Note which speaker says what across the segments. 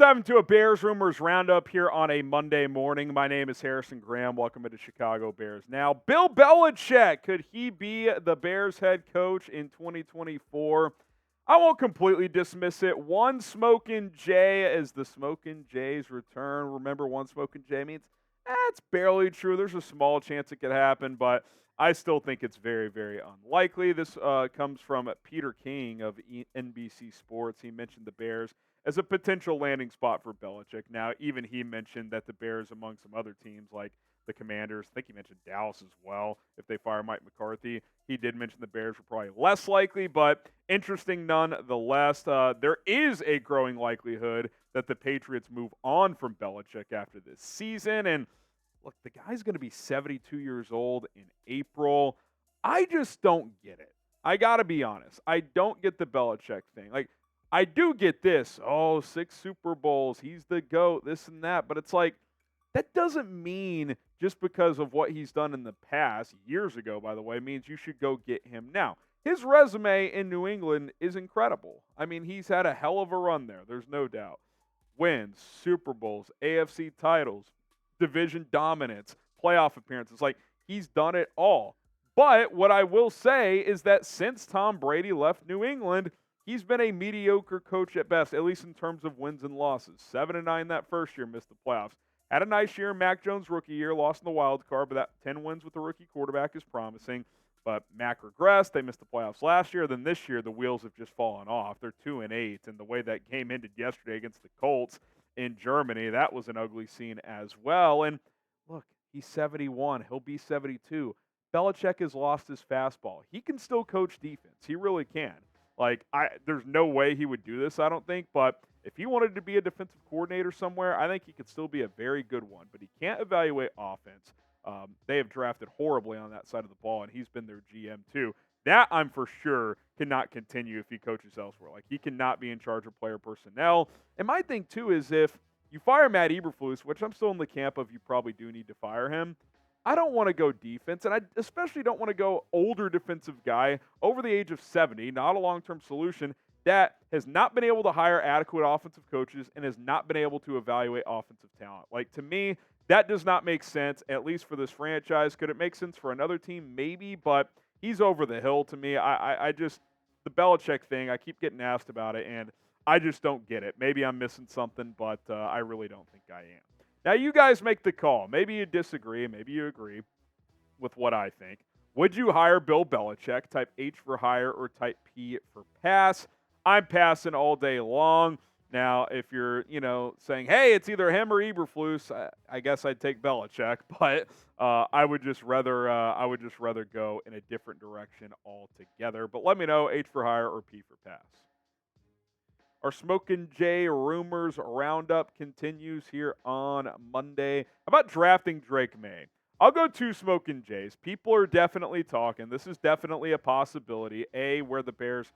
Speaker 1: dive into a Bears Rumors Roundup here on a Monday morning. My name is Harrison Graham. Welcome to the Chicago Bears. Now, Bill Belichick, could he be the Bears head coach in 2024? I won't completely dismiss it. One Smokin' J is the Smokin' J's return. Remember, one Smokin' J means it's barely true. There's a small chance it could happen, but I still think it's very, very unlikely. This comes from Peter King of NBC Sports. He mentioned the Bears as a potential landing spot for Belichick. Now, even he mentioned that the Bears, among some other teams like the Commanders, I think he mentioned Dallas as well, if they fire Mike McCarthy. He did mention the Bears were probably less likely, but interesting nonetheless. There is a growing likelihood that the Patriots move on from Belichick after this season. And look, the guy's going to be 72 years old in April. I just don't get it. I got to be honest. I don't get the Belichick thing. Like, I do get this. Oh, 6 Super Bowls. He's the GOAT, this and that. But it's like, that doesn't mean just because of what he's done in the past, years ago, by the way, means you should go get him now. His resume in New England is incredible. I mean, he's had a hell of a run there. There's no doubt. Wins, Super Bowls, AFC titles, division dominance, playoff appearances. Like, he's done it all. But what I will say is that since Tom Brady left New England, he's been a mediocre coach at best, at least in terms of wins and losses. 7-9 that first year, missed the playoffs. Had a nice year in Mac Jones' rookie year, lost in the wild card, but that 10 wins with the rookie quarterback is promising. But Mac regressed. They missed the playoffs last year. Then this year, the wheels have just fallen off. They're 2-8, and the way that game ended yesterday against the Colts in Germany, that was an ugly scene as well. And look, he's 71. He'll be 72. Belichick has lost his fastball. He can still coach defense. He really can. Like, there's no way he would do this, I don't think. But if he wanted to be a defensive coordinator somewhere, I think he could still be a very good one. But he can't evaluate offense. They have drafted horribly on that side of the ball, and he's been their GM too. That, I'm for sure, cannot continue if he coaches elsewhere. Like, he cannot be in charge of player personnel. And my thing, too, is if you fire Matt Eberflus, which I'm still in the camp of you probably do need to fire him, I don't want to go defense, and I especially don't want to go older defensive guy over the age of 70, not a long-term solution, that has not been able to hire adequate offensive coaches and has not been able to evaluate offensive talent. Like, to me, that does not make sense, at least for this franchise. Could it make sense for another team? Maybe, but he's over the hill to me. I just, the Belichick thing, I keep getting asked about it, and I just don't get it. Maybe I'm missing something, but I really don't think I am. Now, you guys make the call. Maybe you disagree. Maybe you agree with what I think. Would you hire Bill Belichick? Type H for hire or type P for pass. I'm passing all day long. Now, if you're, saying, hey, it's either him or Eberflus, I guess I'd take Belichick. But I would just rather go in a different direction altogether. But let me know, H for hire or P for pass. Our Smokin' J Rumors Roundup continues here on Monday. How about drafting Drake Maye? I'll go 2 Smokin' J's. People are definitely talking. This is definitely a possibility. A, where the Bears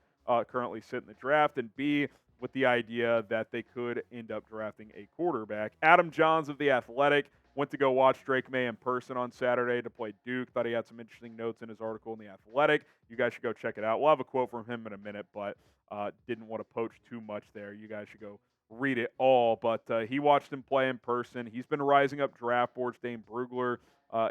Speaker 1: currently sit in the draft, and B, with the idea that they could end up drafting a quarterback. Adam Jahns of The Athletic went to go watch Drake Maye in person on Saturday to play Duke. Thought he had some interesting notes in his article in The Athletic. You guys should go check it out. We'll have a quote from him in a minute, but didn't want to poach too much there. You guys should go read it all. But he watched him play in person. He's been rising up draft boards. Dane Brugler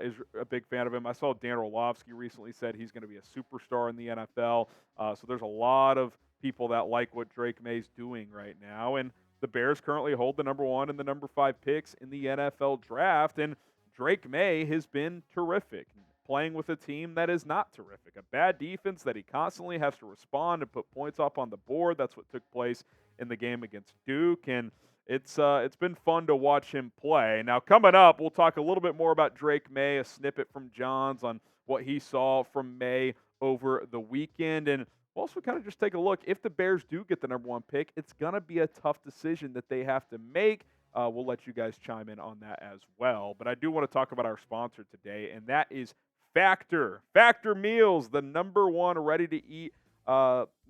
Speaker 1: is a big fan of him. I saw Dan Orlovsky recently said he's going to be a superstar in the NFL. So there's a lot of people that like what Drake Maye's doing right now. And the Bears currently hold the number 1 and the number 5 picks in the NFL draft. And Drake Maye has been terrific, playing with a team that is not terrific. A bad defense that he constantly has to respond and put points up on the board. That's what took place in the game against Duke. And it's been fun to watch him play. Now, coming up, we'll talk a little bit more about Drake Maye, a snippet from Jahns on what he saw from Maye over the weekend. And we'll also kind of just take a look. If the Bears do get the number 1 pick, it's going to be a tough decision that they have to make. We'll let you guys chime in on that as well. But I do want to talk about our sponsor today, and that is Factor. Factor Meals, the number 1 ready-to-eat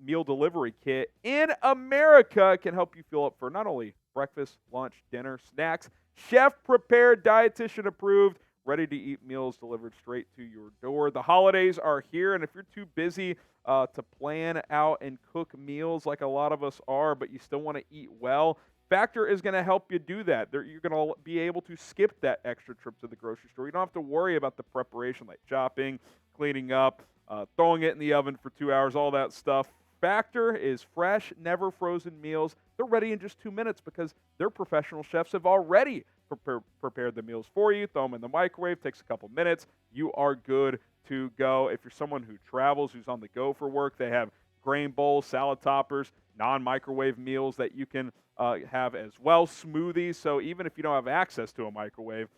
Speaker 1: meal delivery kit in America, can help you fill up for not only breakfast, lunch, dinner, snacks, chef-prepared, dietitian-approved, ready-to-eat meals delivered straight to your door. The holidays are here, and if you're too busy to plan out and cook meals like a lot of us are, but you still want to eat well, Factor is going to help you do that. You're going to be able to skip that extra trip to the grocery store. You don't have to worry about the preparation like chopping, cleaning up, throwing it in the oven for 2 hours, all that stuff. Factor is fresh, never frozen meals. They're ready in just 2 minutes because their professional chefs have already prepared the meals for you. Throw them in the microwave, takes a couple minutes. You are good to go. If you're someone who travels, who's on the go for work, they have grain bowls, salad toppers, non-microwave meals that you can have as well, smoothies. So even if you don't have access to a microwave,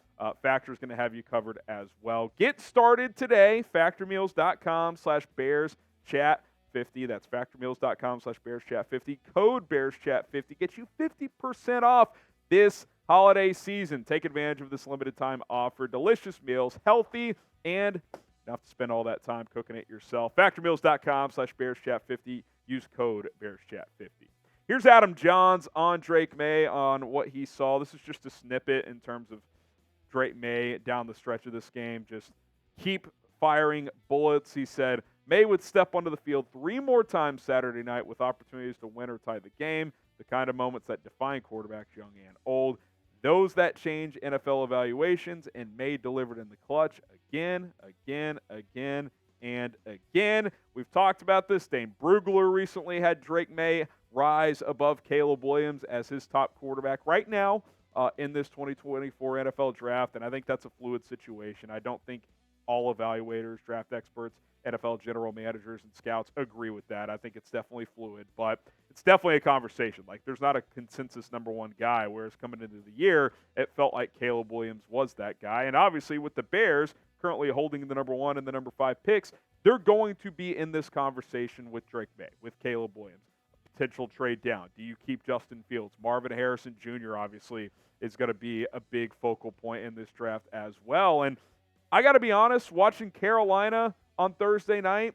Speaker 1: Factor is going to have you covered as well. Get started today, factormeals.com/BearsChat50. That's factormeals.com/BearsChat50. Code BearsChat50 gets you 50% off this holiday season. Take advantage of this limited time offer. Delicious meals, healthy, and not to spend all that time cooking it yourself. Factormeals.com/BearsChat50. Use code BearsChat50. Here's Adam Jahns on Drake Maye on what he saw. This is just a snippet in terms of Drake Maye down the stretch of this game. Just keep firing bullets. He said Maye would step onto the field 3 more times Saturday night with opportunities to win or tie the game, the kind of moments that define quarterbacks young and old. Those that change NFL evaluations, and Maye delivered in the clutch again, and again. We've talked about this. Dane Brugler recently had Drake Maye rise above Caleb Williams as his top quarterback right now in this 2024 NFL draft, and I think that's a fluid situation. I don't think all evaluators, draft experts, NFL general managers, and scouts agree with that. I think it's definitely fluid, but it's definitely a conversation. Like, there's not a consensus number one guy, whereas coming into the year, it felt like Caleb Williams was that guy. And obviously with the Bears currently holding the number 1 and the number 5 picks, they're going to be in this conversation with Drake Maye, with Caleb Williams. Potential trade down. Do you keep Justin Fields? Marvin Harrison Jr. obviously is going to be a big focal point in this draft as well. And I got to be honest, watching Carolina on Thursday night,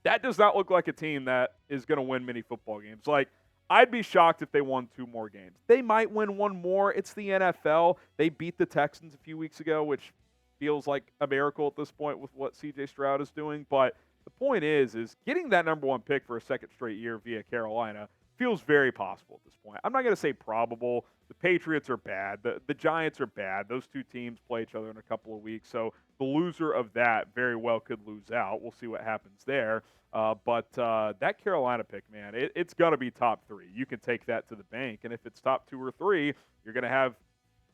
Speaker 1: that does not look like a team that is going to win many football games. Like, I'd be shocked if they won 2 more games. They might win 1 more. It's the NFL. They beat the Texans a few weeks ago, which feels like a miracle at this point with what C.J. Stroud is doing. But the point is getting that number 1 pick for a second straight year via Carolina feels very possible at this point. I'm not going to say probable. The Patriots are bad. The Giants are bad. Those 2 teams play each other in a couple of weeks. So the loser of that very well could lose out. We'll see what happens there. But that Carolina pick, man, it's going to be top 3. You can take that to the bank. And if it's top 2 or 3, you're going to have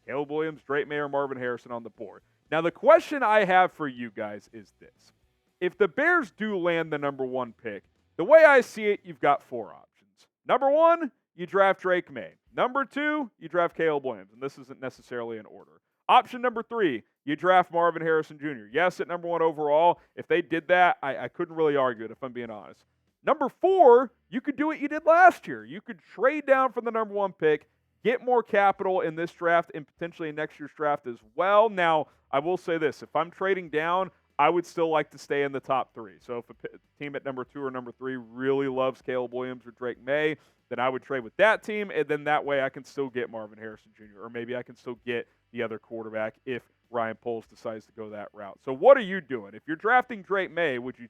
Speaker 1: Caleb Williams, Drake Maye, or Marvin Harrison on the board. Now, the question I have for you guys is this. If the Bears do land the number 1 pick, the way I see it, you've got 4 options. Number 1, you draft Drake Maye. Number 2, you draft Caleb Williams. And this isn't necessarily in order. Option number 3, you draft Marvin Harrison Jr. Yes, at number 1 overall. If they did that, I couldn't really argue it, if I'm being honest. Number 4, you could do what you did last year. You could trade down from the number 1 pick, get more capital in this draft and potentially in next year's draft as well. Now, I will say this. If I'm trading down, I would still like to stay in the top 3. So if a team at number 2 or number 3 really loves Caleb Williams or Drake Maye, then I would trade with that team, and then that way I can still get Marvin Harrison Jr., or maybe I can still get the other quarterback if Ryan Poles decides to go that route. So what are you doing? If you're drafting Drake Maye, would you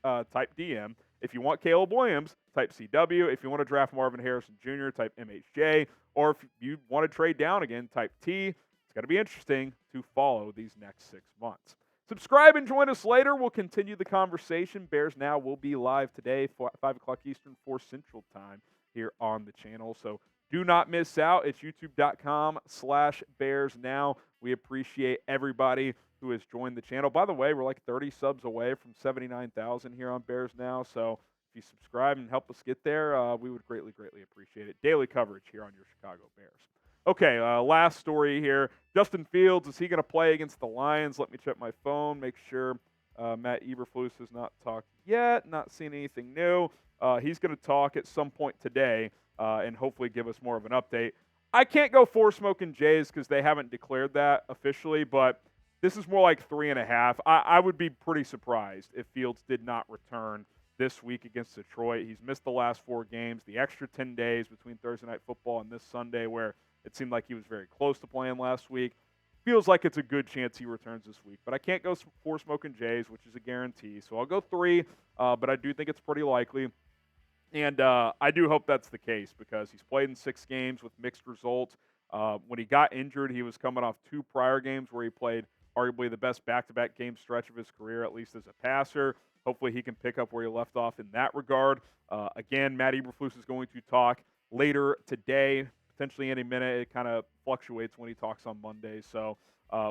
Speaker 1: type DM? If you want Caleb Williams, type CW. If you want to draft Marvin Harrison Jr., type MHJ. Or if you want to trade down again, type T. It's going to be interesting to follow these next 6 months. Subscribe and join us later. We'll continue the conversation. Bears Now will be live today, 5 o'clock Eastern, 4 Central Time here on the channel. So do not miss out. It's youtube.com/BearsNow. We appreciate everybody who has joined the channel. By the way, we're like 30 subs away from 79,000 here on Bears Now. So if you subscribe and help us get there, we would greatly, greatly appreciate it. Daily coverage here on your Chicago Bears. Okay, last story here. Justin Fields, is he going to play against the Lions? Let me check my phone, make sure Matt Eberflus has not talked yet, not seen anything new. He's going to talk at some point today and hopefully give us more of an update. I can't go 4 smoking Jays because they haven't declared that officially, but this is more like 3.5. I would be pretty surprised if Fields did not return this week against Detroit. He's missed the last 4 games, the extra 10 days between Thursday Night Football and this Sunday where it seemed like he was very close to playing last week. Feels like it's a good chance he returns this week. But I can't go 4 smoking Jays, which is a guarantee. So I'll go 3, but I do think it's pretty likely. And I do hope that's the case because he's played in 6 games with mixed results. When he got injured, he was coming off 2 prior games where he played arguably the best back-to-back game stretch of his career, at least as a passer. Hopefully he can pick up where he left off in that regard. Again, Matt Eberflus is going to talk later today, potentially any minute. It kind of fluctuates when he talks on Monday. So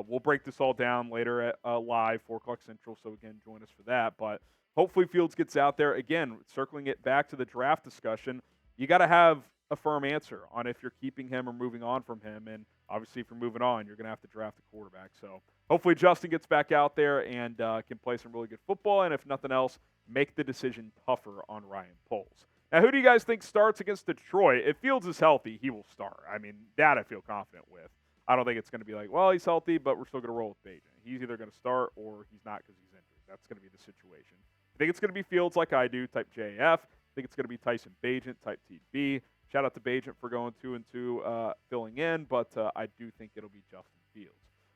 Speaker 1: we'll break this all down later at live, 4 o'clock Central. So, again, join us for that. But hopefully Fields gets out there. Again, circling it back to the draft discussion, you got to have a firm answer on if you're keeping him or moving on from him. And obviously, if you're moving on, you're going to have to draft a quarterback. So hopefully Justin gets back out there and can play some really good football. And if nothing else, make the decision tougher on Ryan Poles. Now, who do you guys think starts against Detroit? If Fields is healthy, he will start. I mean, that I feel confident with. I don't think it's going to be like, well, he's healthy, but we're still going to roll with Bajan. He's either going to start or he's not because he's injured. That's going to be the situation. I think it's going to be Fields like I do, type JF. I think it's going to be Tyson Bagent, type TB. Shout out to Bagent for going 2-2, filling in, but I do think it'll be Justin Fields.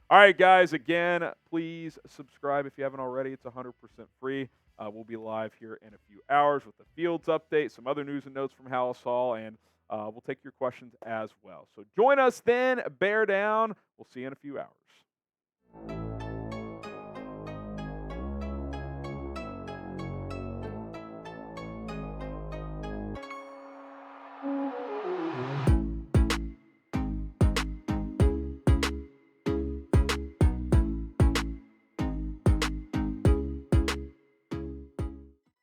Speaker 1: All right, guys, again, please subscribe if you haven't already. It's 100% free. We'll be live here in a few hours with the Fields update, some other news and notes from Hallis Hall, and we'll take your questions as well. So join us then. Bear down. We'll see you in a few hours.